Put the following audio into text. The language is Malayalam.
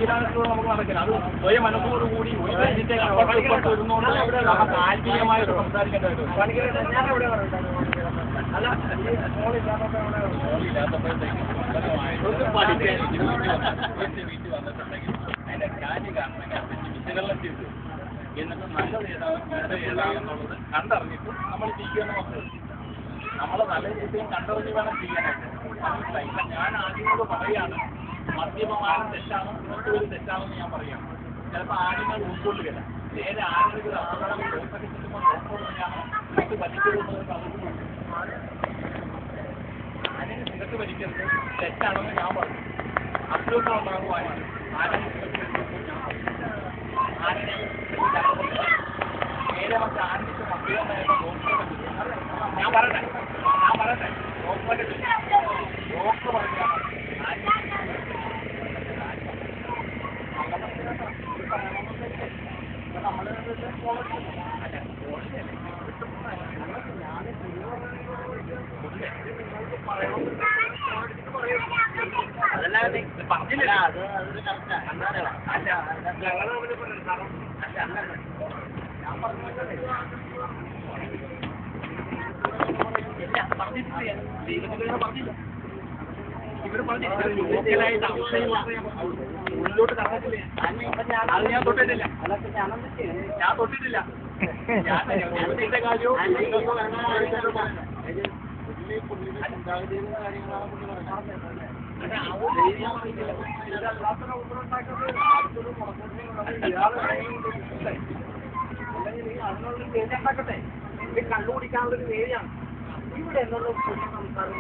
നമുക്ക് നടക്കില്ല. അത് സ്വയം മനസ്സോടുകൂടി ഇതിന്റെ വരുന്നോണ്ട് നമുക്ക് ആത്മീയമായിട്ട് സംസാരിക്കേണ്ടത്. വീട്ടിൽ വന്നിട്ടുണ്ടെങ്കിൽ അതിന്റെ കാര്യ കാരണങ്ങൾ വിശകലനം ചെയ്തു എന്നിട്ട് നല്ലത് ഏതാണ് ചീത്ത ഏതാണെന്നുള്ളത് കണ്ടറിഞ്ഞിട്ട് നമ്മൾ ചെയ്യുന്ന മക്കൾ നമ്മളെ നല്ല രീതിയും കണ്ടറിഞ്ഞ് വേണം ചെയ്യാനായിട്ട്. മനസ്സിലായി. ഞാൻ ആദ്യമോട് പറയാണ് മദ്യപമാനം തെറ്റാണോ മറ്റൊരു തെറ്റാണെന്ന് ഞാൻ പറയാം. ചിലപ്പോൾ ആണുങ്ങൾ ഉൾക്കൊള്ളുകയില്ല. നേരെ ആളുകൾ അപകടം ദിവസമൊക്കെ ചെല്ലുമ്പോൾ നോക്കുമ്പോഴാണ് ഇത് വലിക്കുന്നത് പലതും ആനയെ സിഗരറ്റ് വലിക്കുന്നത് തെറ്റാണെന്ന് ഞാൻ പറഞ്ഞു. അസുഖങ്ങൾ ഉണ്ടാകുവാനാണ് ആനയെ സിഗരറ്റ് വലിക്കുമ്പോൾ ഞാൻ പറഞ്ഞു. ആനയെ നേരെ മറ്റേ ആനയ്ക്ക് മദ്യപമായിട്ട് നോക്കുന്നത് ഞാൻ പറയട്ടെ ഡോക്ടർ പറഞ്ഞാണ് അതല്ലാതെ പറഞ്ഞില്ല. അത് ഞാൻ പറഞ്ഞിട്ടില്ല. ദൈവത്തിനെ പറഞ്ഞില്ല. ഇവര് പറഞ്ഞില്ലായിട്ട് ഉള്ളിലോട്ട് കടന്നിട്ടില്ലേ? അത് ഞാൻ തൊട്ടിട്ടില്ല. ഞാൻ തൊട്ടിട്ടില്ല. ഞാൻ കാര്യവും ഉണ്ടാക്കട്ടെ. കണ്ടുപിടിക്കാനുള്ളൊരു വേദിയാണ് ഇവിടെ എന്നുള്ള സംസാരം.